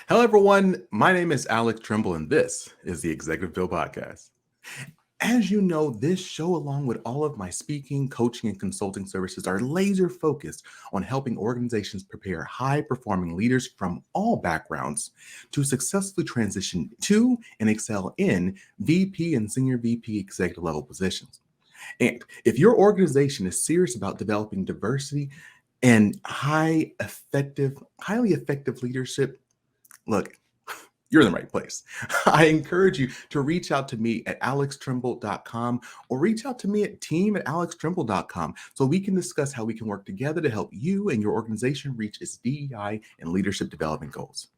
Hello, everyone. My name is Alex Tremble, and this is the Executive Bill Podcast. As you know, this show, along with all of my speaking, coaching, and consulting services, are laser focused on helping organizations prepare high performing leaders from all backgrounds to successfully transition to and excel in VP and senior VP executive level positions. And if your organization is serious about developing diversity and highly effective leadership, look, you're in the right place. I encourage you to reach out to me at alextremble.com or reach out to me at team@alextremble.com so we can discuss how we can work together to help you and your organization reach its DEI and leadership development goals.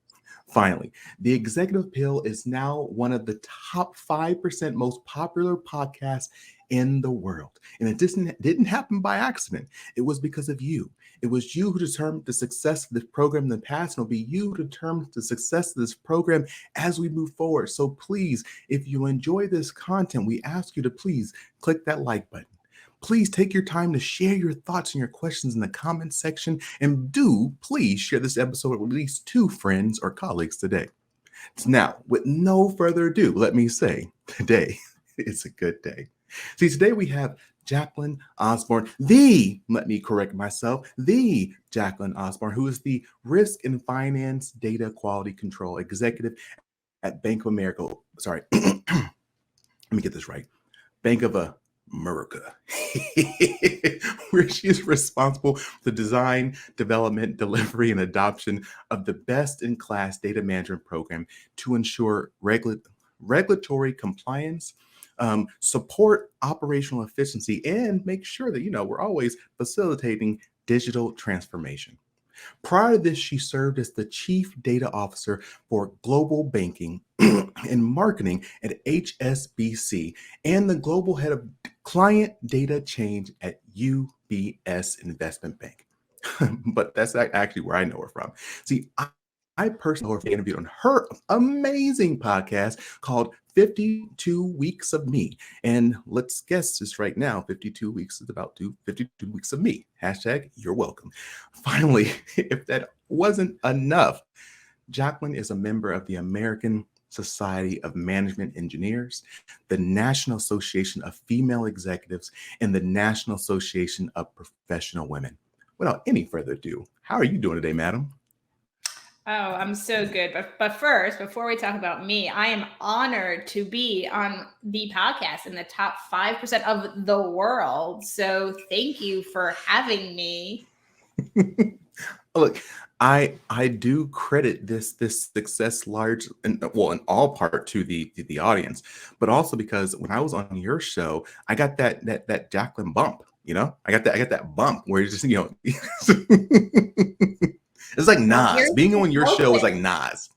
Finally, the Executive Pill is now one of the top 5% most popular podcasts in the world. And it didn't happen by accident. It was because of you. It was you who determined the success of this program in the past, and it'll be you who determines the success of this program as we move forward. So please, if you enjoy this content, we ask you to please click that like button. Please take your time to share your thoughts and your questions in the comments section. And do please share this episode with at least 2 friends or colleagues today. Now, with no further ado, let me say today is a good day. See, today we have Jacklyn Osborne, let me correct myself, the Jacklyn Osborne, who is the Risk and Finance Data Quality Control Executive at Bank of America. Sorry, let me get this right. Bank of America, where she is responsible for the design, development, delivery, and adoption of the best-in-class data management program to ensure regulatory compliance, support operational efficiency, and make sure that, we're always facilitating digital transformation. Prior to this, she served as the Chief Data Officer for Global Banking and Marketing at HSBC and the Global Head of Client Data Change at UBS Investment Bank. But that's actually where I know her from. See, I personally interviewed on her amazing podcast called 52 Weeks of Me. And let's guess this right now, 52 weeks is about 52 weeks of me. Hashtag you're welcome. Finally, if that wasn't enough, Jacklyn is a member of the American Society of Management Engineers, the National Association of Female Executives, and the National Association of Professional Women. Without any further ado, how are you doing today, madam? Oh, I'm so good. But first, before we talk about me, I am honored to be on the podcast in the top 5% of the world. So thank you for having me. Look, I do credit this success large and in all part to the audience, but also because when I was on your show, I got that Jacqueline bump. I got that bump where it's just it's like Well, Nas. here's Being on your show is to like Nas.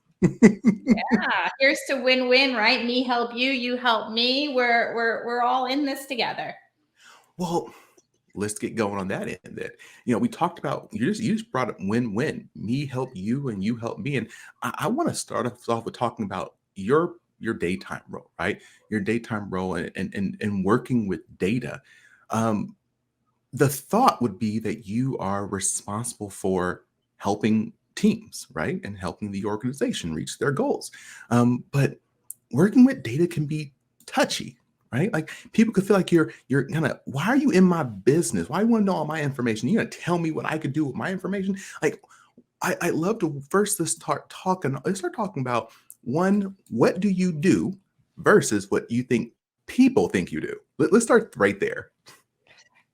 here's to win-win, right? Me help you, you help me. We're all in this together. Well, let's get going on that end then. We talked about you just brought up win-win. Me help you and you help me. And I want to start us off with talking about your daytime role, right? Your daytime role and working with data. Um, the thought would be that you are responsible for helping teams, right? And helping the organization reach their goals. But working with data can be touchy, right? Like people could feel like you're kind of, why are you in my business? Why do you want to know all my information? You're gonna tell me what I could do with my information? Like I love to first let's start talking about one, what do you do versus what you think people think you do? Let's start right there.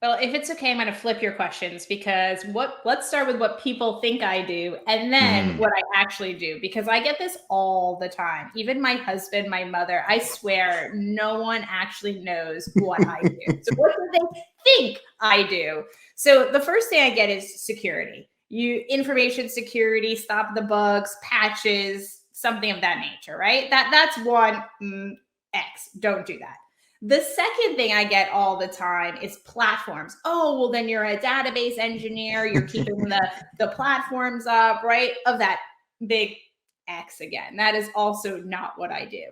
Well, if it's okay, I'm going to flip your questions because let's start with what people think I do and then Mm. what I actually do because I get this all the time. Even my husband, my mother, I swear no one actually knows what I do. So what do they think I do? So the first thing I get is security. Information security, stop the bugs, patches, something of that nature, right? That's one X. Don't do that. The second thing I get all the time is platforms. Oh, well, then you're a database engineer. You're keeping the platforms up, right? Of that big X again. That is also not what I do.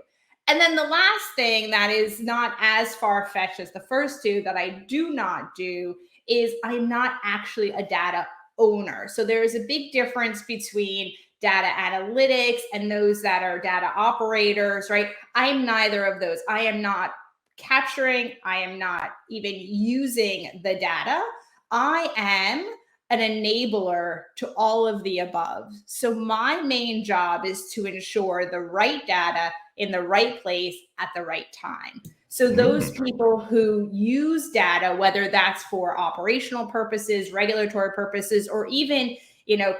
And then the last thing that is not as far-fetched as the first two that I do not do is I'm not actually a data owner. So there is a big difference between data analytics and those that are data operators, right? I'm neither of those. I am not capturing, I am not even using the data. I am an enabler to all of the above. So my main job is to ensure the right data in the right place at the right time. So those people who use data, whether that's for operational purposes, regulatory purposes, or even,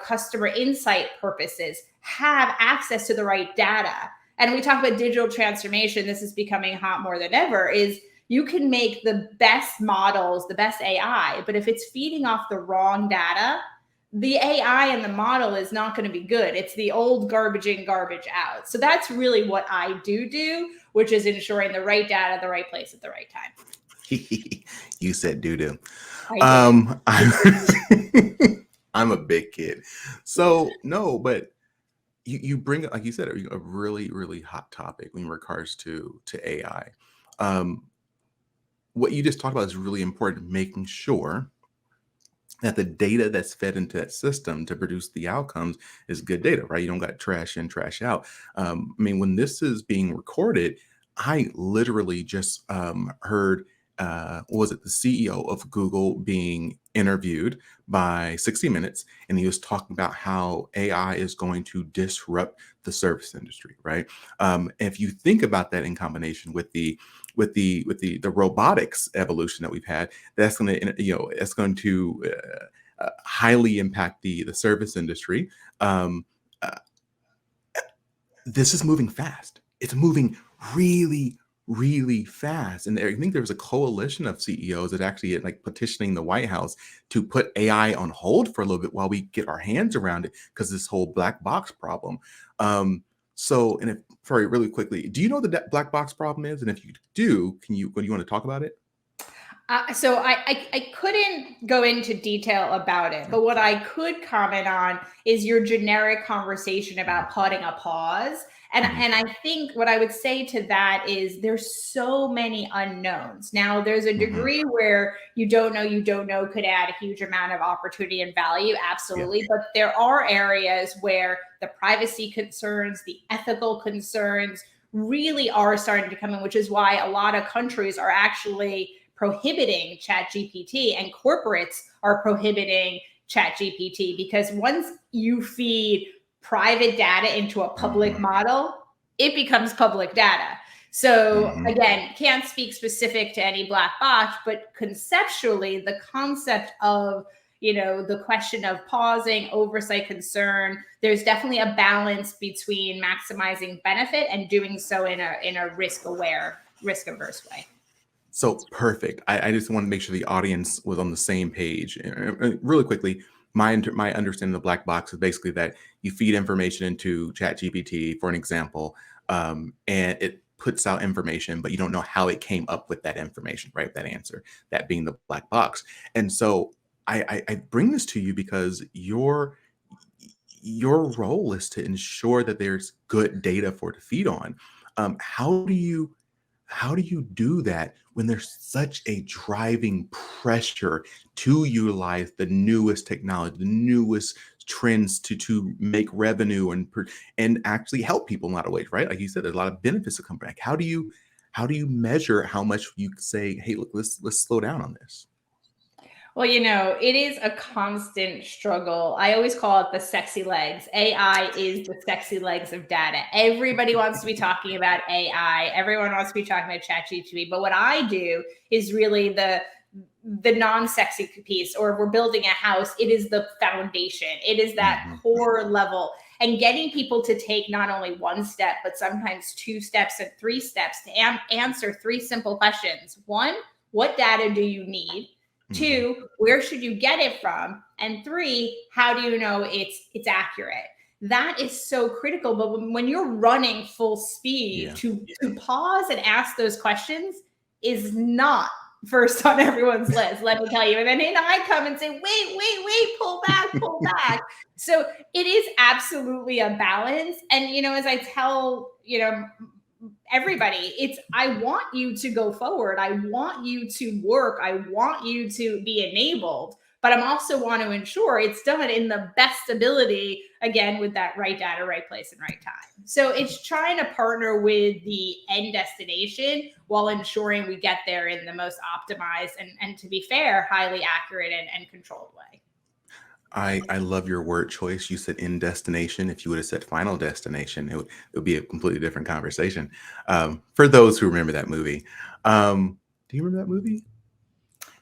customer insight purposes, have access to the right data. And we talk about digital transformation. This is becoming hot more than ever, is you can make the best models, the best AI, but if it's feeding off the wrong data, the AI and the model is not going to be good. It's the old garbage in, garbage out. So that's really what I do, which is ensuring the right data, the right place at the right time. You said doo-doo. I I'm a big kid. So no, but you bring, like you said, a really, really hot topic in regards to AI. What you just talked about is really important, making sure that the data that's fed into that system to produce the outcomes is good data, right? You don't got trash in, trash out. I mean, when this is being recorded, I literally just heard, what was it, the CEO of Google being interviewed by 60 Minutes, and he was talking about how AI is going to disrupt the service industry, right? If you think about that in combination with the robotics evolution that we've had, that's going to, it's going to highly impact the service industry. Uh, this is moving fast. It's moving really, really fast. And I think there was a coalition of CEOs that actually like petitioning the White House to put AI on hold for a little bit while we get our hands around it, because this whole black box problem. And if, sorry, really quickly, do you know what the black box problem is? And if you do, do you want to talk about it? So I couldn't go into detail about it, but what I could comment on is your generic conversation about putting a pause. And I think what I would say to that is there's so many unknowns. Now, there's a degree where you don't know could add a huge amount of opportunity and value. Absolutely. Yeah. But there are areas where the privacy concerns, the ethical concerns really are starting to come in, which is why a lot of countries are actually prohibiting ChatGPT, and corporates are prohibiting ChatGPT, because once you feed private data into a public model, it becomes public data. So again, can't speak specific to any black box, but conceptually, the concept of the question of pausing, oversight, concern, there's definitely a balance between maximizing benefit and doing so in a risk-aware, risk-averse way. So perfect. I just want to make sure the audience was on the same page. Really quickly, my understanding of the black box is basically that you feed information into ChatGPT, for an example, and it puts out information, but you don't know how it came up with that information, right? That answer, that being the black box. And so I bring this to you because your role is to ensure that there's good data for it to feed on. How do you do that when there's such a driving pressure to utilize the newest technology, the newest trends to make revenue and actually help people in a lot of ways, right? Like you said, there's a lot of benefits to come back. How do you measure how much you say, hey, look, let's slow down on this? Well, it is a constant struggle. I always call it the sexy legs. AI is the sexy legs of data. Everybody wants to be talking about AI. Everyone wants to be talking about ChatGPT. But what I do is really the non-sexy piece. Or if we're building a house, it is the foundation. It is that core level. And getting people to take not only one step, but sometimes 2 steps and 3 steps to answer 3 simple questions. 1, what data do you need? 2, where should you get it from? And 3, how do you know it's accurate? That is so critical. But when you're running full speed, to pause and ask those questions is not first on everyone's list, let me tell you. And then I come and say, wait, pull back. So it is absolutely a balance. And, as I tell, everybody, I want you to go forward. I want you to work. I want you to be enabled, but I also want to ensure it's done in the best ability again, with that right data, right place, and right time. So it's trying to partner with the end destination while ensuring we get there in the most optimized and to be fair, highly accurate and controlled way. I love your word choice. You said in destination. If you would have said final destination, it would be a completely different conversation. For those who remember that movie, do you remember that movie?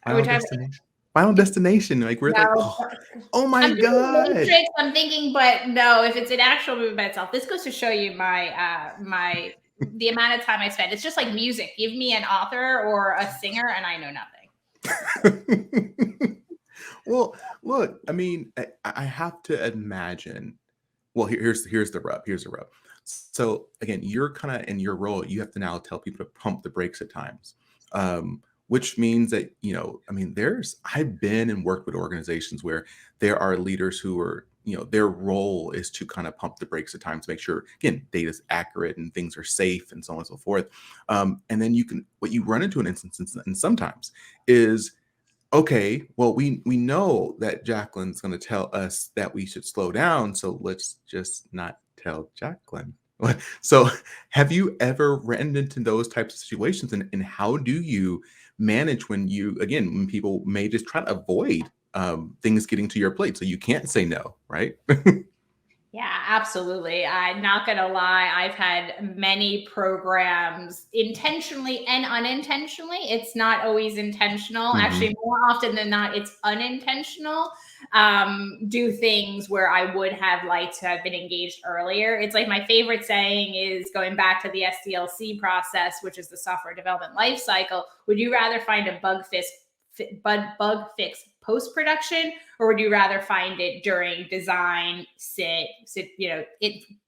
Final Which I Destination. Final Destination. Like we're like, no, oh my I'm thinking god. Matrix. I'm thinking, but no, if it's an actual movie by itself, this goes to show you my the amount of time I spend. It's just like music. Give me an author or a singer, and I know nothing. Well, look, I mean, I have to imagine. Well, here's the rub. Here's the rub. So again, you're kind of in your role. You have to now tell people to pump the brakes at times, which means that I mean, I've been and worked with organizations where there are leaders who are their role is to kind of pump the brakes at times, make sure again data is accurate and things are safe and so on and so forth. And then what you run into an instance and sometimes is okay, well, we know that Jacklyn's going to tell us that we should slow down, so let's just not tell Jacklyn. So, have you ever ran into those types of situations, and how do you manage when people may just try to avoid things getting to your plate, so you can't say no, right? Yeah, absolutely. I'm not going to lie. I've had many programs intentionally and unintentionally. It's not always intentional. Hmm. Actually, more often than not, it's unintentional. Do things where I would have liked to have been engaged earlier. It's like my favorite saying is going back to the SDLC process, which is the software development life cycle. Would you rather find a bug fix post production, or would you rather find it during design,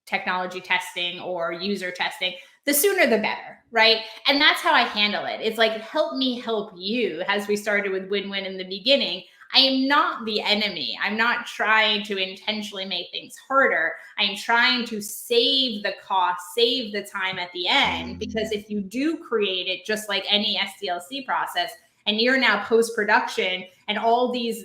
technology testing or user testing? The sooner the better, right? And that's how I handle it. It's like, help me help you, as we started with win-win in the beginning. I am not the enemy. I'm not trying to intentionally make things harder. I'm trying to save the cost, save the time at the end, because if you do create it just like any SDLC process, and you're now post-production and all these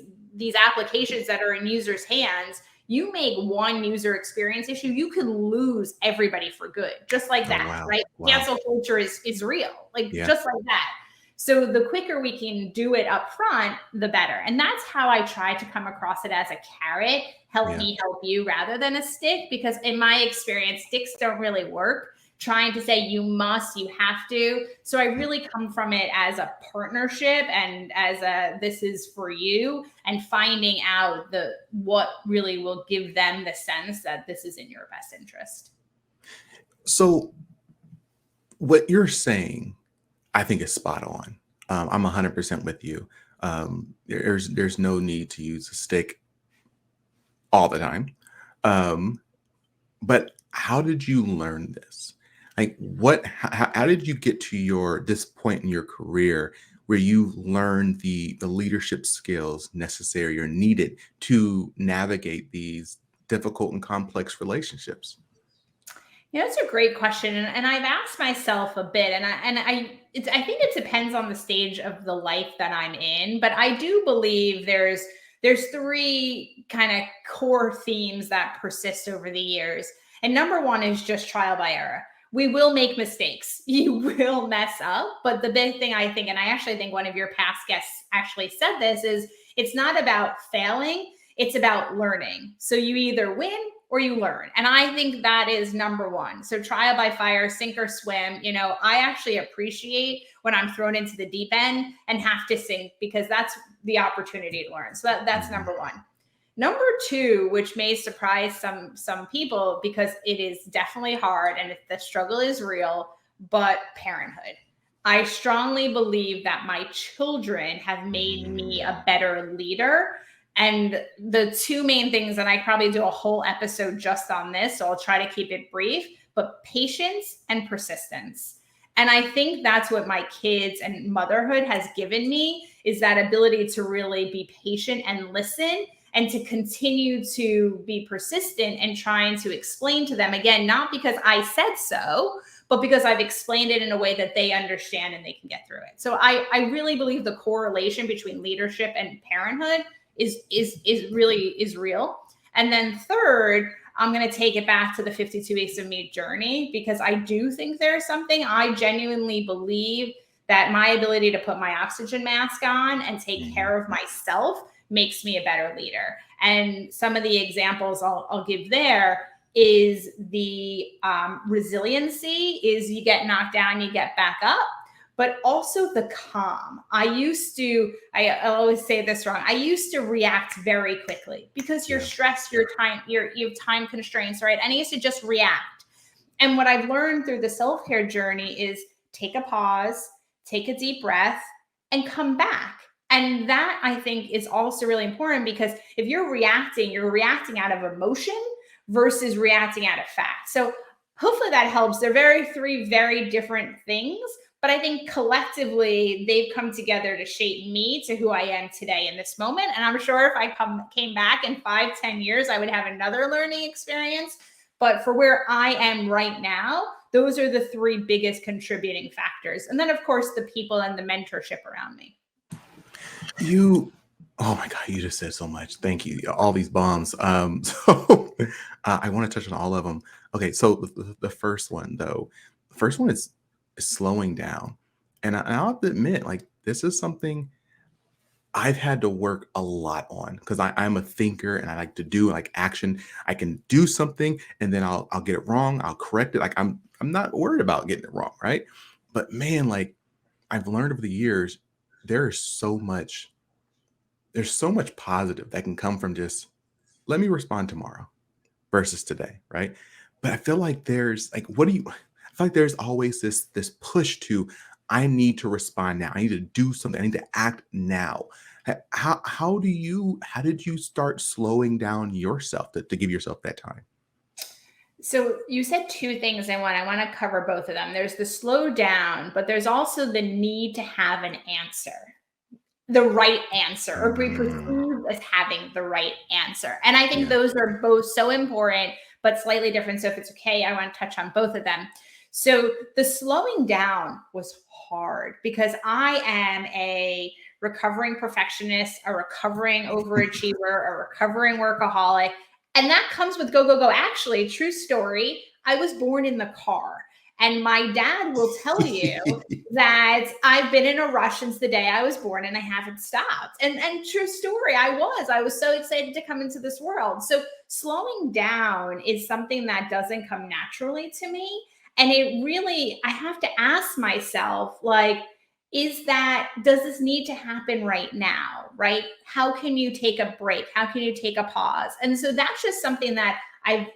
applications that are in users' hands, you make one user experience issue, you can lose everybody for good, just like Oh that, wow, right? wow, Cancel culture is real, like yeah, just like that. So the quicker we can do it up front, the better. And that's how I try to come across it, as a carrot, help yeah. me help you, rather than a stick, because in my experience, sticks don't really work. Trying to say you must, you have to. So I really come from it as a partnership and as this is for you, and finding out what really will give them the sense that this is in your best interest. So, what you're saying, I think is spot on. I'm 100% with you. There's no need to use a stick all the time. Um, but how did you learn this? Like, how did you get to this point in your career where you learned the leadership skills necessary or needed to navigate these difficult and complex relationships? Yeah, that's a great question, and I've asked myself a bit, I think it depends on the stage of the life that I'm in, but I do believe there's three kind of core themes that persist over the years, and number one is just trial by error. We will make mistakes, you will mess up, but the big thing I think, and I actually think one of your past guests actually said this, is it's not about failing, it's about learning. So you either win or you learn. And I think that is number one. So trial by fire, sink or swim. I actually appreciate when I'm thrown into the deep end and have to sink, because that's the opportunity to learn. So that's Mhm. number one. Number two, which may surprise some people because it is definitely hard and the struggle is real, but parenthood. I strongly believe that my children have made me a better leader. And the two main things, and I probably do a whole episode just on this, so I'll try to keep it brief, but patience and persistence. And I think that's what my kids and motherhood has given me, is that ability to really be patient and listen, and to continue to be persistent and trying to explain to them, again, not because I said so, but because I've explained it in a way that they understand and they can get through it. So I really believe the correlation between leadership and parenthood is real. And then third, I'm going to take it back to the 52 Weeks of Me journey, because I do think there's something. I genuinely believe that my ability to put my oxygen mask on and take care of myself makes me a better leader. And some of the examples I'll give there is the resiliency is you get knocked down, you get back up, but also the calm. I always say this wrong. I used to react very quickly because you're stressed, you have time constraints, right? And I used to just react. And what I've learned through the self-care journey is take a pause, take a deep breath, and come back. And that, I think, is also really important, because if you're reacting out of emotion versus reacting out of fact. So hopefully that helps. They're three very different things, but I think collectively they've come together to shape me to who I am today in this moment. And I'm sure if I came back in 5-10 years, I would have another learning experience. But for where I am right now, those are the three biggest contributing factors. And then, of course, the people and the mentorship around me. Oh my God, you just said so much. Thank you. All these bombs. So I want to touch on all of them. Okay, so the first one is slowing down. And I'll have to admit, like, this is something I've had to work a lot on, because I'm a thinker and I like to do like action. I can do something and then I'll get it wrong. I'll correct it. Like I'm not worried about getting it wrong, right? But man, like I've learned over the years, there's so much positive that can come from just let me respond tomorrow versus today, right? But I feel like there's like, I feel like there's always this push to, I need to respond now. I need to do something. I need to act now. How did you start slowing down yourself to give yourself that time? So you said two things I want to cover both of them. There's the slow down, but there's also the need to have an answer, the right answer, or be perceived as having the right answer. And I think those are both so important, but slightly different. So if it's okay, I want to touch on both of them. So the slowing down was hard because I am a recovering perfectionist, a recovering overachiever, a recovering workaholic. And that comes with go, go, go. Actually, true story, I was born in the car. And my dad will tell you that I've been in a rush since the day I was born and I haven't stopped. And true story, I was so excited to come into this world. So slowing down is something that doesn't come naturally to me. And I have to ask myself, like, does this need to happen right now? Right? How can you take a break? How can you take a pause? And so that's just something that I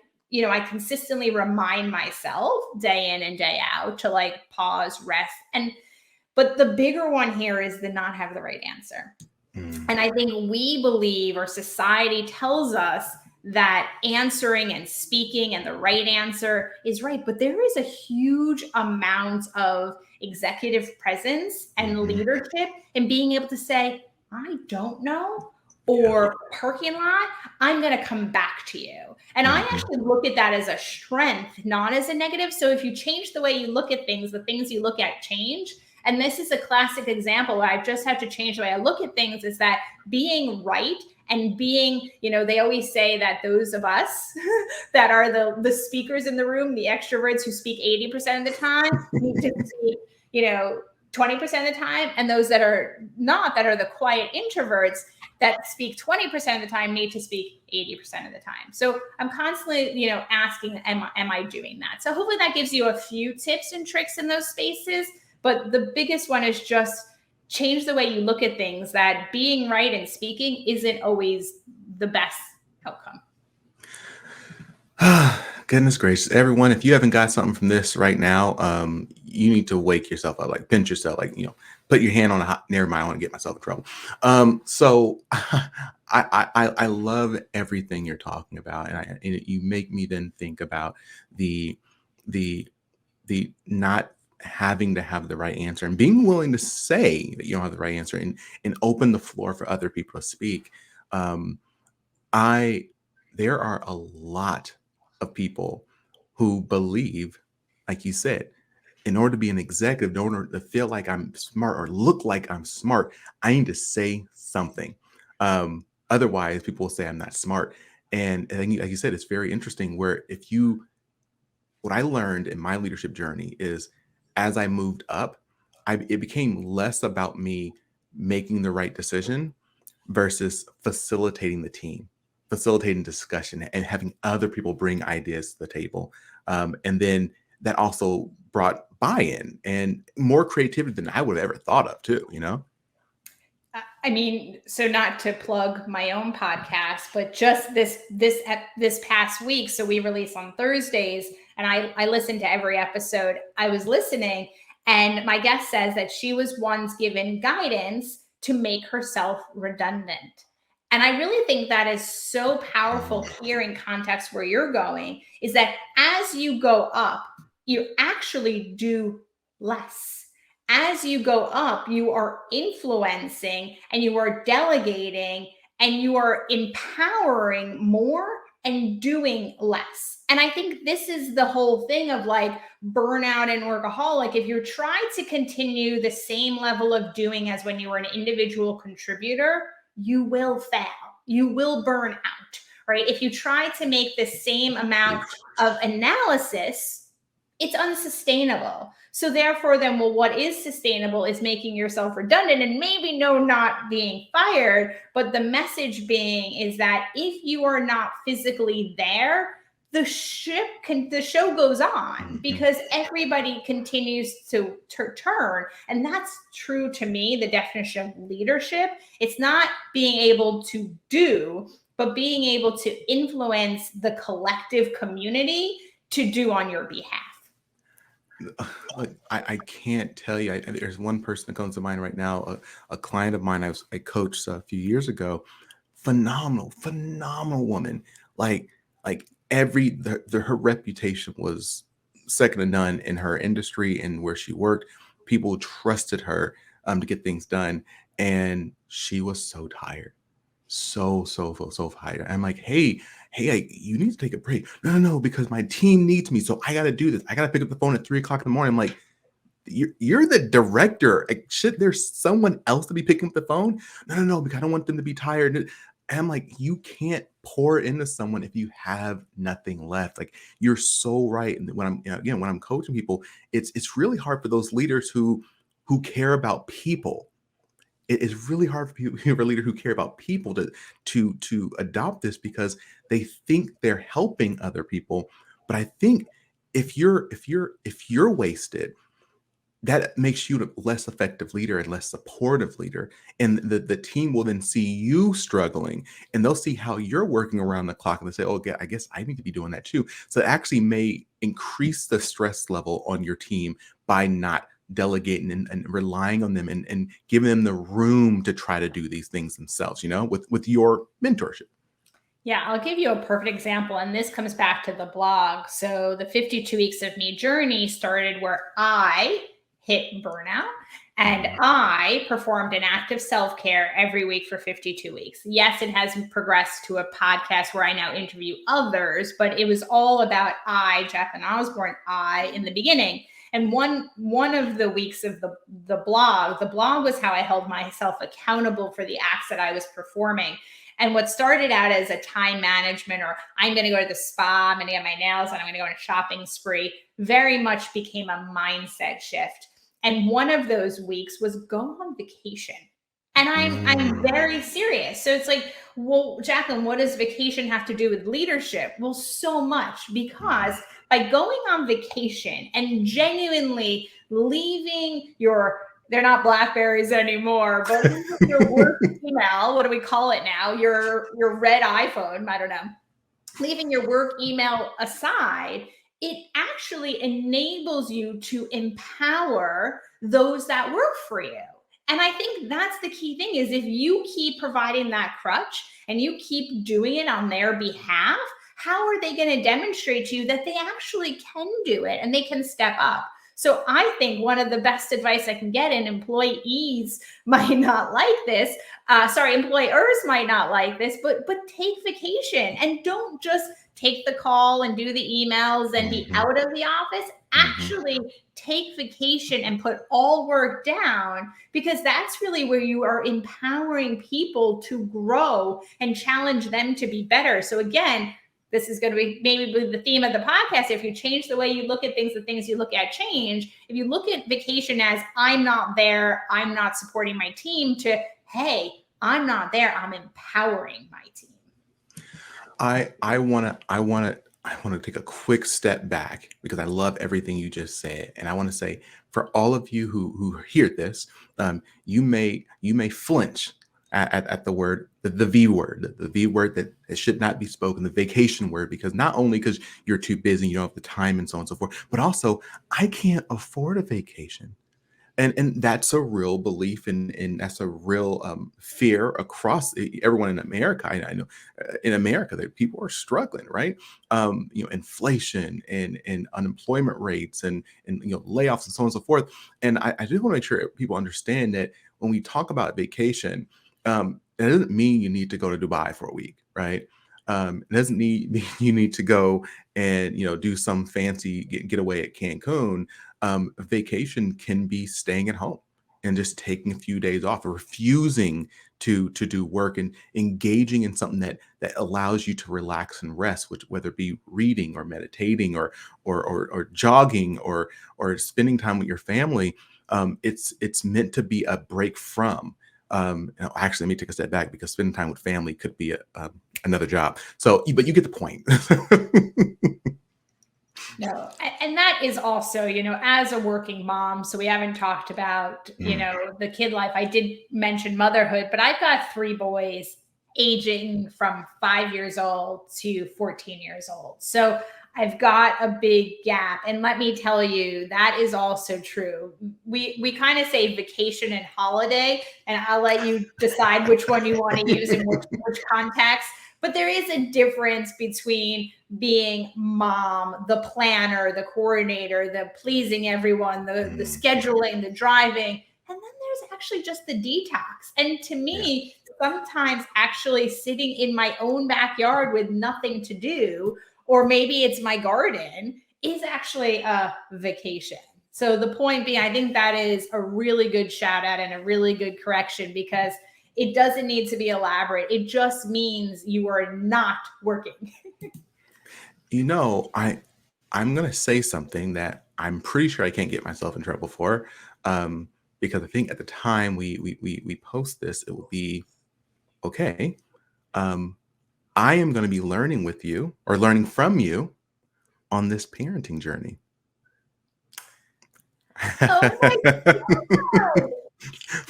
consistently remind myself day in and day out to like pause, rest. But the bigger one here is the not have the right answer. And I think we believe, or society tells us, that answering and speaking and the right answer is right. But there is a huge amount of executive presence and leadership in being able to say, I don't know, or parking lot, I'm going to come back to you. And I actually look at that as a strength, not as a negative. So if you change the way you look at things, the things you look at change. And this is a classic example where I just had to change the way I look at things, is that being right and being, they always say that those of us that are the speakers in the room, the extroverts who speak 80% of the time, need to speak, 20% of the time. And those that are not, that are the quiet introverts that speak 20% of the time, need to speak 80% of the time. So I'm constantly, asking, am I doing that? So hopefully that gives you a few tips and tricks in those spaces. But the biggest one is just change the way you look at things, that being right and speaking isn't always the best outcome. Goodness gracious, everyone, if you haven't got something from this right now, you need to wake yourself up, like pinch yourself, like, put your hand on a hot, never mind, I want to get myself in trouble. So I love everything you're talking about. And you make me then think about the not having to have the right answer and being willing to say that you don't have the right answer, and open the floor for other people to speak. There are a lot of people who believe, like you said, in order to be an executive, in order to feel like I'm smart or look like I'm smart, I need to say something. Otherwise, people will say I'm not smart. And I think, like you said, it's very interesting where what I learned in my leadership journey is as I moved up, it became less about me making the right decision versus facilitating the team, facilitating discussion, and having other people bring ideas to the table. And then that also brought buy-in and more creativity than I would have ever thought of, too, you know? I mean, so not to plug my own podcast, but just this past week. So we release on Thursdays, and I listen to every episode. I was listening, and my guest says that she was once given guidance to make herself redundant. And I really think that is so powerful here in context where you're going, is that as you go up, you actually do less. As you go up, you are influencing and you are delegating and you are empowering more and doing less. And I think this is the whole thing of like burnout and workaholic. If you're trying to continue the same level of doing as when you were an individual contributor, you will fail. You will burn out, right? If you try to make the same amount of analysis, it's unsustainable. So therefore, then, well, what is sustainable is making yourself redundant and maybe not being fired, but the message being is that if you are not physically there, the show goes on because everybody continues to turn. And that's true to me, the definition of leadership. It's not being able to do, but being able to influence the collective community to do on your behalf. Look, I can't tell you. There's one person that comes to mind right now, a client of mine I coached a few years ago. Phenomenal woman. Like her reputation was second to none in her industry and where she worked. People trusted her to get things done, and she was so tired, so tired. I'm like, hey, you need to take a break. No, because my team needs me, so I got to do this. I got to pick up the phone at 3:00 in the morning. I'm like, you're the director. Like, should there's someone else to be picking up the phone? No, because I don't want them to be tired. And I'm like, you can't pour into someone if you have nothing left. Like, you're so right. And when I'm coaching people, it's really hard for those leaders who care about people. It is really hard for people, for a leader who care about people to adopt this because they think they're helping other people. But I think if you're wasted, that makes you a less effective leader and less supportive leader. And the team will then see you struggling and they'll see how you're working around the clock and they say, oh, I guess I need to be doing that too. So it actually may increase the stress level on your team by not delegating and relying on them and giving them the room to try to do these things themselves, with your mentorship. Yeah, I'll give you a perfect example. And this comes back to the blog. So the 52 Weeks of Me journey started where I hit burnout and I performed an active self-care every week for 52 weeks. Yes, it has progressed to a podcast where I now interview others, but it was all about Jacklyn Osborne, in the beginning. And one of the weeks of the blog was how I held myself accountable for the acts that I was performing. And what started out as a time management or I'm going to go to the spa, I'm going to get my nails and I'm going to go on a shopping spree, very much became a mindset shift. And one of those weeks was go on vacation. And I'm very serious. So it's like, well, Jacklyn, what does vacation have to do with leadership? Well, so much, because by going on vacation and genuinely leaving they're not Blackberries anymore, but your work email, what do we call it now? Your red iPhone, I don't know. Leaving your work email aside, it actually enables you to empower those that work for you. And I think that's the key thing is if you keep providing that crutch and you keep doing it on their behalf, how are they going to demonstrate to you that they actually can do it and they can step up? So I think one of the best advice I can get, and employees might not like this, employers might not like this, but take vacation and don't just take the call and do the emails and be out of the office. Actually take vacation and put all work down, because that's really where you are empowering people to grow and challenge them to be better. So again, this is going to be maybe the theme of the podcast. If you change the way you look at things, the things you look at change. If you look at vacation as I'm not there, I'm not supporting my team, to, hey, I'm not there, I'm empowering my team. I want to take a quick step back, because I love everything you just said, and I want to say, for all of you who hear this, you may flinch at the word, the V word, the V word that it should not be spoken, the vacation word, because not only because you're too busy, you don't have the time, and so on and so forth, but also I can't afford a vacation. And that's a real belief, and that's a real fear across everyone in America. I know in America that people are struggling, right? Inflation and unemployment rates and layoffs and so on and so forth. And I just want to make sure people understand that when we talk about vacation, it doesn't mean you need to go to Dubai for a week, right? It doesn't mean you need to go and do some fancy getaway at Cancun. Vacation can be staying at home and just taking a few days off, or refusing to do work and engaging in something that allows you to relax and rest, which, whether it be reading or meditating or jogging or spending time with your family. It's meant to be a break from. Actually, let me take a step back, because spending time with family could be another job. So, but you get the point. No, and that is also, as a working mom, so we haven't talked about, the kid life. I did mention motherhood, but I've got 3 boys aging from 5 years old to 14 years old. So I've got a big gap. And let me tell you, that is also true. We kind of say vacation and holiday, and I'll let you decide which one you want to use in which context. But there is a difference between being mom, the planner, the coordinator, the pleasing everyone, the scheduling, the driving. And then there's actually just the detox. And to me, sometimes actually sitting in my own backyard with nothing to do, or maybe it's my garden, is actually a vacation. So the point being, I think that is a really good shout out and a really good correction, because it doesn't need to be elaborate. It just means you are not working. I'm going to say something that I'm pretty sure I can't get myself in trouble for, because I think at the time we post this, it will be okay. I am going to be learning with you, or learning from you, on this parenting journey. Oh my God.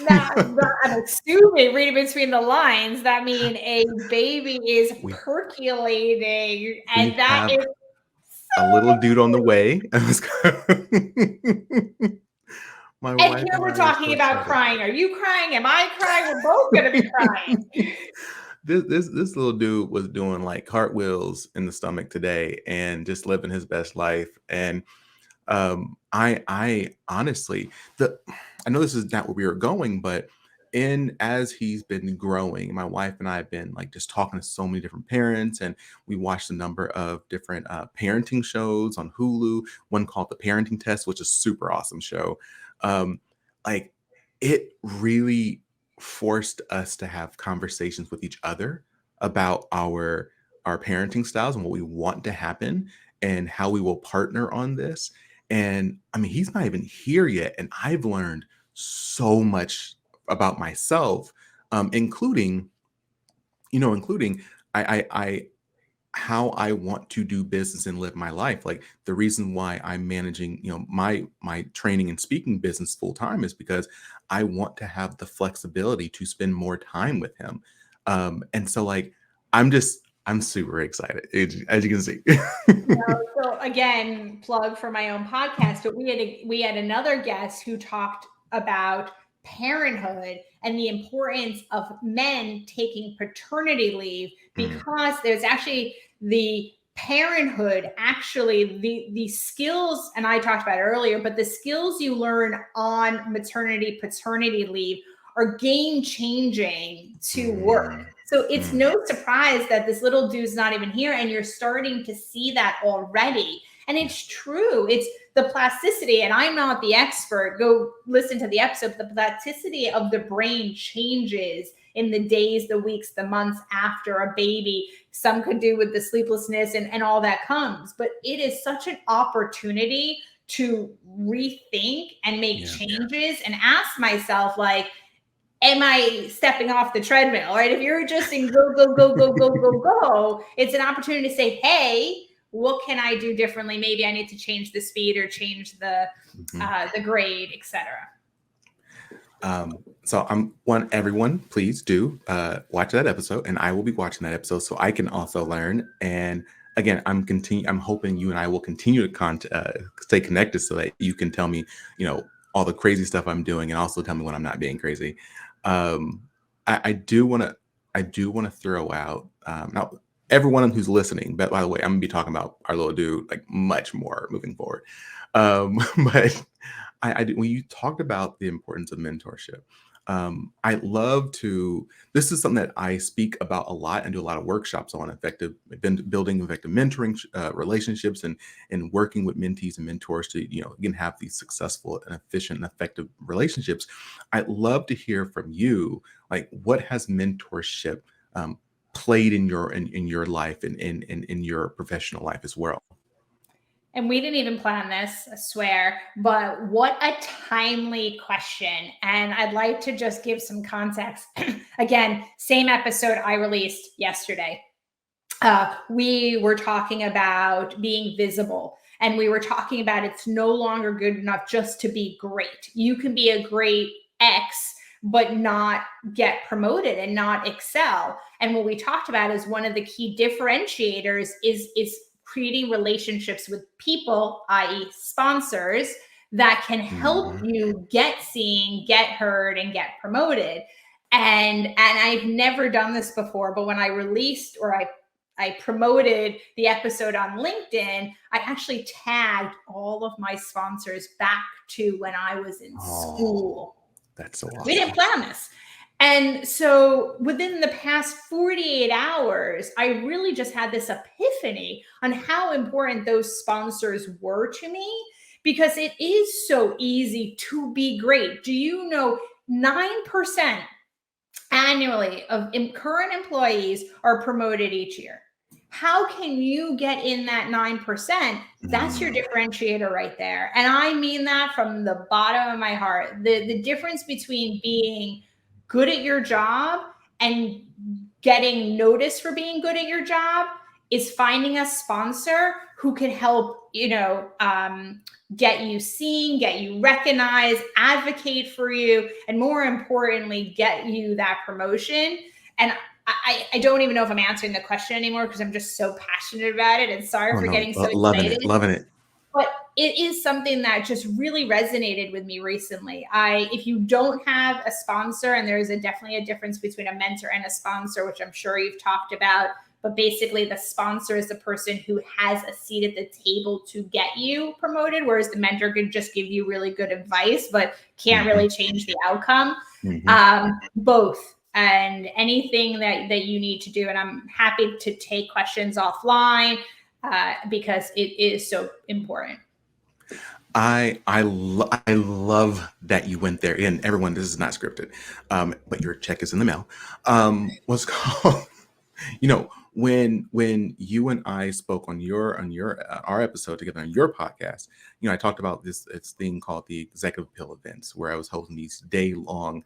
Now, I'm assuming, reading between the lines, that means a baby is percolating, and that is a little dude on the way. My and wife here and we're I talking about crying. Are you crying? Am I crying? We're both going to be crying. This little dude was doing like cartwheels in the stomach today and just living his best life. And I honestly, I know this is not where we were going, but as he's been growing, my wife and I have been like just talking to so many different parents, and we watched a number of different parenting shows on Hulu. One called The Parenting Test, which is a super awesome show. Like, it really forced us to have conversations with each other about our parenting styles and what we want to happen and how we will partner on this. And I mean, he's not even here yet, and I've learned so much about myself, including I how I want to do business and live my life. Like, the reason why I'm managing, my training and speaking business full time is because I want to have the flexibility to spend more time with him. And so, like, I'm super excited, as you can see. So again, plug for my own podcast, but we had another guest who talked about parenthood and the importance of men taking paternity leave, because there's actually the parenthood, actually the skills, and I talked about it earlier, but the skills you learn on maternity, paternity leave are game changing to work. So it's no surprise that this little dude's not even here, and you're starting to see that already. And it's true. It's the plasticity, and I'm not the expert. Go listen to the episode. The plasticity of the brain changes in the days, the weeks, the months after a baby. Some could do with the sleeplessness and all that comes. But it is such an opportunity to rethink and make changes and ask myself, like, am I stepping off the treadmill, right? If you're just in go, go, go, go, go, go, go, it's an opportunity to say, hey, what can I do differently? Maybe I need to change the speed or change the grade, etc. So I'm want everyone, please do watch that episode, and I will be watching that episode so I can also learn. And again, I'm hoping you and I will continue to stay connected so that you can tell me, all the crazy stuff I'm doing, and also tell me when I'm not being crazy. I do want to throw out now everyone who's listening. But by the way, I'm gonna be talking about our little dude like much more moving forward. But when you talked about the importance of mentorship, I love to. This is something that I speak about a lot and do a lot of workshops on building effective mentoring relationships and working with mentees and mentors to again have these successful and efficient and effective relationships. I'd love to hear from you, like what has mentorship played in your life and in your professional life as well. And we didn't even plan this, I swear, but what a timely question. And I'd like to just give some context. Again, same episode I released yesterday. We were talking about being visible, and we were talking about it's no longer good enough just to be great. You can be a great X, but not get promoted and not excel. And what we talked about is one of the key differentiators is creating relationships with people, i.e. sponsors, that can help you get seen, get heard, and get promoted. And I've never done this before, but when I released or I promoted the episode on LinkedIn, I actually tagged all of my sponsors back to when I was in school. That's so awesome. We didn't plan this. And so within the past 48 hours, I really just had this epiphany on how important those sponsors were to me, because it is so easy to be great. Do you know 9% annually of current employees are promoted each year? How can you get in that 9%? That's your differentiator right there. And I mean that from the bottom of my heart. The difference between being good at your job and getting noticed for being good at your job is finding a sponsor who can help, get you seen, get you recognized, advocate for you, and more importantly, get you that promotion. And I don't even know if I'm answering the question anymore because I'm just so passionate about it. And sorry for getting so excited. Loving it. But it is something that just really resonated with me recently. If you don't have a sponsor, and there's definitely a difference between a mentor and a sponsor, which I'm sure you've talked about, but basically the sponsor is the person who has a seat at the table to get you promoted, whereas the mentor could just give you really good advice, but can't really change the outcome. Both. And anything that you need to do. And I'm happy to take questions offline because it is so important. I love that you went there. And everyone, this is not scripted, but your check is in the mail. What's called, when you and I spoke on our episode together on your podcast, I talked about this thing called the Executive Appeal events, where I was hosting these day-long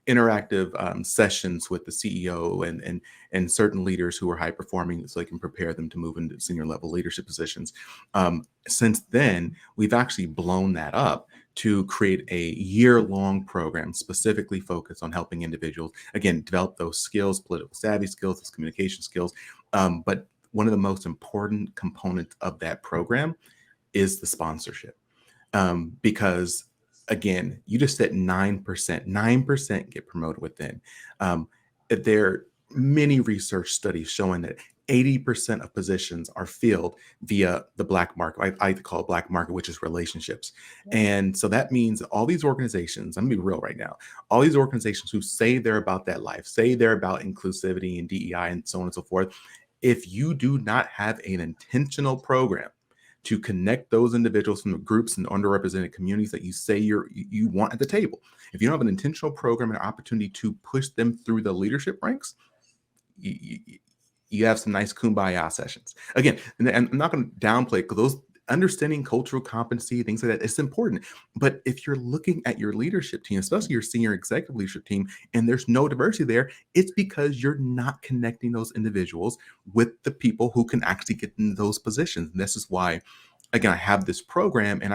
interactive sessions with the CEO and certain leaders who are high performing, so they can prepare them to move into senior level leadership positions. Since then, we've actually blown that up to create a year-long program specifically focused on helping individuals, again, develop those skills, political savvy skills, those communication skills. But one of the most important components of that program is the sponsorship. Because again, you just said 9% get promoted within. many research studies showing that 80% of positions are filled via the black market. I call it black market, which is relationships. Yeah. And so that means all these organizations, I'm gonna be real right now, all these organizations who say they're about that life, say they're about inclusivity and DEI and so on and so forth, if you do not have an intentional program to connect those individuals from the groups and underrepresented communities that you say you want at the table, if you don't have an intentional program and opportunity to push them through the leadership ranks, you have some nice kumbaya sessions. Again, and I'm not going to downplay because those understanding cultural competency, things like that, it's important. But if you're looking at your leadership team, especially your senior executive leadership team, and there's no diversity there, it's because you're not connecting those individuals with the people who can actually get in those positions. And this is why, again, I have this program, and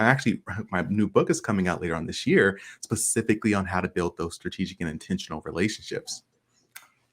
my new book is coming out later on this year, specifically on how to build those strategic and intentional relationships.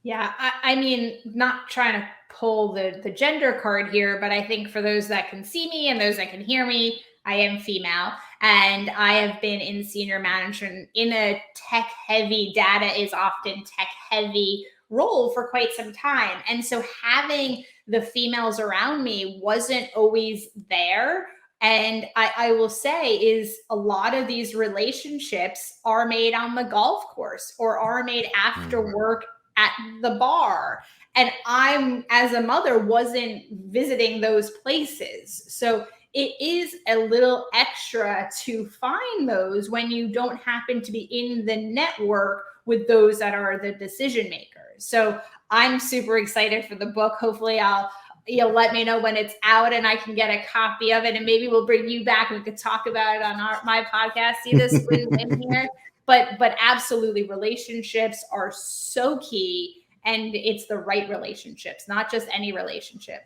Yeah, I mean, not trying to pull the gender card here, but I think for those that can see me and those that can hear me, I am female, and I have been in senior management in a tech heavy, data is often tech heavy role for quite some time. And so having the females around me wasn't always there. And I will say is a lot of these relationships are made on the golf course or are made after work at the bar. And I'm, as a mother, wasn't visiting those places. So it is a little extra to find those when you don't happen to be in the network with those that are the decision makers. So I'm super excited for the book. Hopefully you'll let me know when it's out and I can get a copy of it, and maybe we'll bring you back and we could talk about it on my podcast. See this in here. But absolutely, relationships are so key, and it's the right relationships, not just any relationship.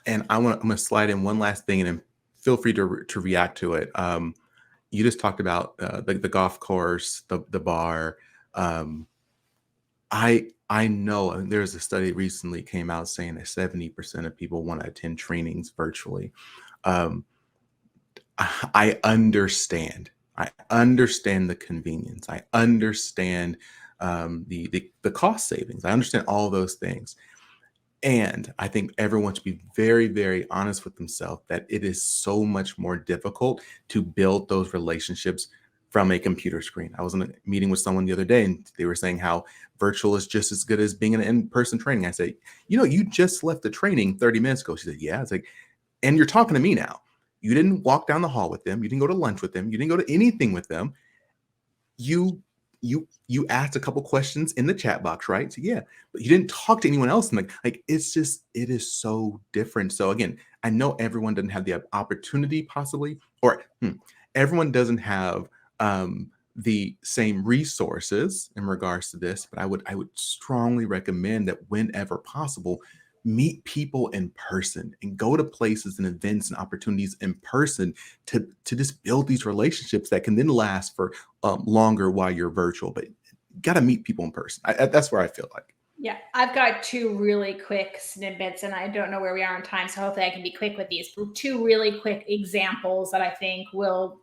And I'm gonna slide in one last thing, and then feel free to react to it. You just talked about the golf course, the bar. I know there's a study recently came out saying that 70% of people want to attend trainings virtually. Um, I understand. I understand the convenience. I understand the cost savings. I understand all those things. And I think everyone should be very, very honest with themselves that it is so much more difficult to build those relationships from a computer screen. I was in a meeting with someone the other day, and they were saying how virtual is just as good as being in an in-person training. I said, you just left the training 30 minutes ago. She said, yeah. It's like, and you're talking to me now. You didn't walk down the hall with them. You didn't go to lunch with them. You didn't go to anything with them. You asked a couple questions in the chat box, right? So yeah, but you didn't talk to anyone else. And like it is so different. So again, I know everyone doesn't have the opportunity possibly, or everyone doesn't have the same resources in regards to this, but I would strongly recommend that whenever possible, meet people in person and go to places and events and opportunities in person to just build these relationships that can then last for longer while you're virtual. But you got to meet people in person. That's where I feel like. Yeah, I've got two really quick snippets, and I don't know where we are on time, so hopefully I can be quick with these. Two really quick examples that I think will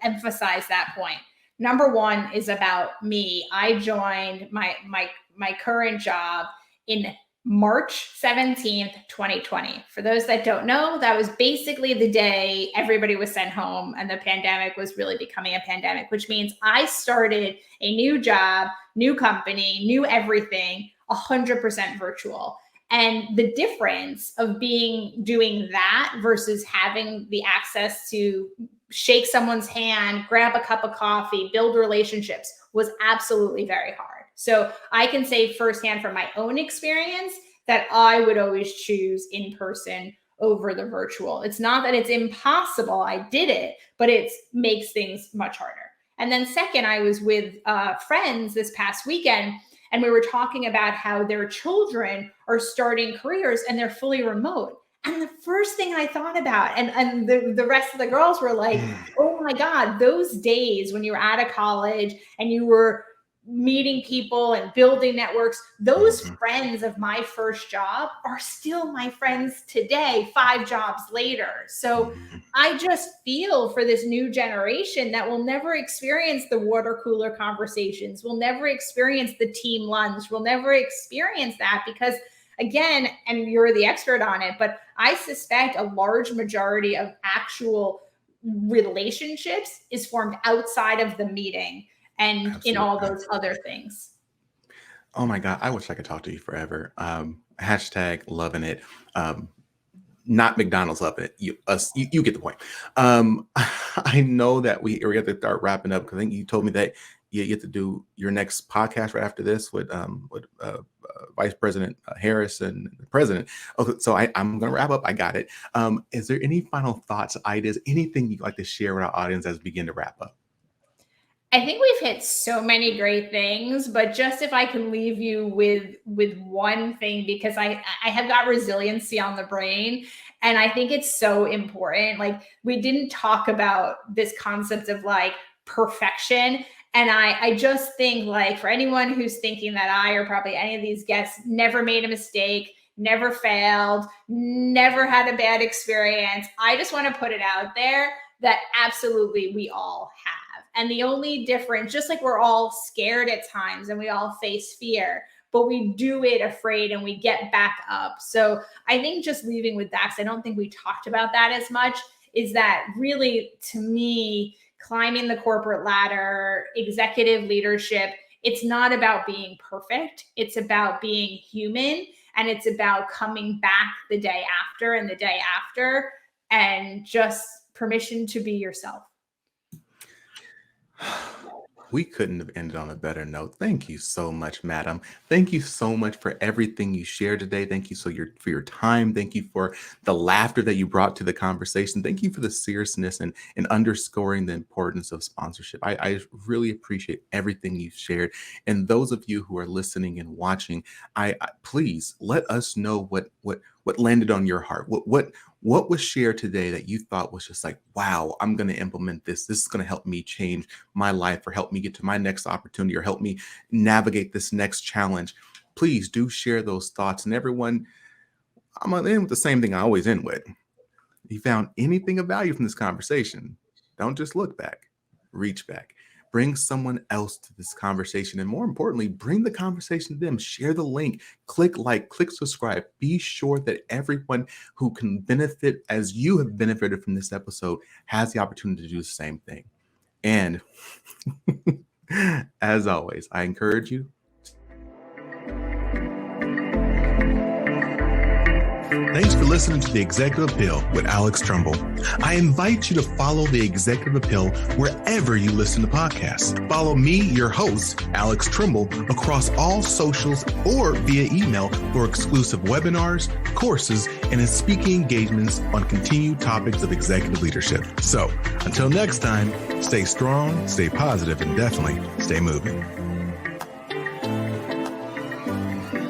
emphasize that point. Number one is about me. I joined my current job in March 17th, 2020. For those that don't know, that was basically the day everybody was sent home and the pandemic was really becoming a pandemic, which means I started a new job, new company, new everything, 100% virtual. And the difference of doing that versus having the access to shake someone's hand, grab a cup of coffee, build relationships was absolutely very hard. So I can say firsthand from my own experience that I would always choose in person over the virtual. It's not that it's impossible. I did it, but it makes things much harder. And then second, I was with friends this past weekend, and we were talking about how their children are starting careers and they're fully remote. And the first thing I thought about, and the rest of the girls were like, oh my God, those days when you were out of college and you were meeting people and building networks, those friends of my first job are still my friends today, 5 jobs later. So I just feel for this new generation that will never experience the water cooler conversations, will never experience the team lunch, will never experience that because, again, and you're the expert on it, but I suspect a large majority of actual relationships is formed outside of the meeting and Absolutely. in all those other things. Oh my God, I wish I could talk to you forever. Hashtag loving it. Not McDonald's loving it. You get the point. I know that we have to start wrapping up because I think you told me that you get to do your next podcast right after this with Vice President Harris and the President. Okay, so I'm going to wrap up. I got it. Is there any final thoughts, ideas, anything you'd like to share with our audience as we begin to wrap up? I think we've hit so many great things, but just if I can leave you with one thing, because I have got resiliency on the brain, and I think it's so important. Like, we didn't talk about this concept of like perfection. And I just think, like, for anyone who's thinking that I or probably any of these guests never made a mistake, never failed, never had a bad experience, I just want to put it out there that absolutely we all have. And the only difference, just like we're all scared at times and we all face fear, but we do it afraid and we get back up. So I think just leaving with that, because I don't think we talked about that as much, is that really, to me, climbing the corporate ladder, executive leadership, it's not about being perfect. It's about being human, and it's about coming back the day after and the day after, and just permission to be yourself. We couldn't have ended on a better note. Thank you so much, madam. Thank you so much for everything you shared today. Thank you for your time. Thank you for the laughter that you brought to the conversation. Thank you for the seriousness and underscoring the importance of sponsorship. I really appreciate everything you've shared. And those of you who are listening and watching, I please let us know what landed on your heart. What was shared today that you thought was just like, wow, I'm going to implement this. This is going to help me change my life, or help me get to my next opportunity, or help me navigate this next challenge. Please do share those thoughts. And everyone, I'm going to end with the same thing I always end with. If you found anything of value from this conversation, don't just look back, reach back. Bring someone else to this conversation. And more importantly, bring the conversation to them. Share the link, click like, click subscribe. Be sure that everyone who can benefit as you have benefited from this episode has the opportunity to do the same thing. And as always, I encourage you. Thanks for listening to The Executive Appeal with Alex Tremble. I invite you to follow The Executive Appeal wherever you listen to podcasts. Follow me, your host, Alex Tremble, across all socials or via email for exclusive webinars, courses, and speaking engagements on continued topics of executive leadership. So until next time, stay strong, stay positive, and definitely stay moving.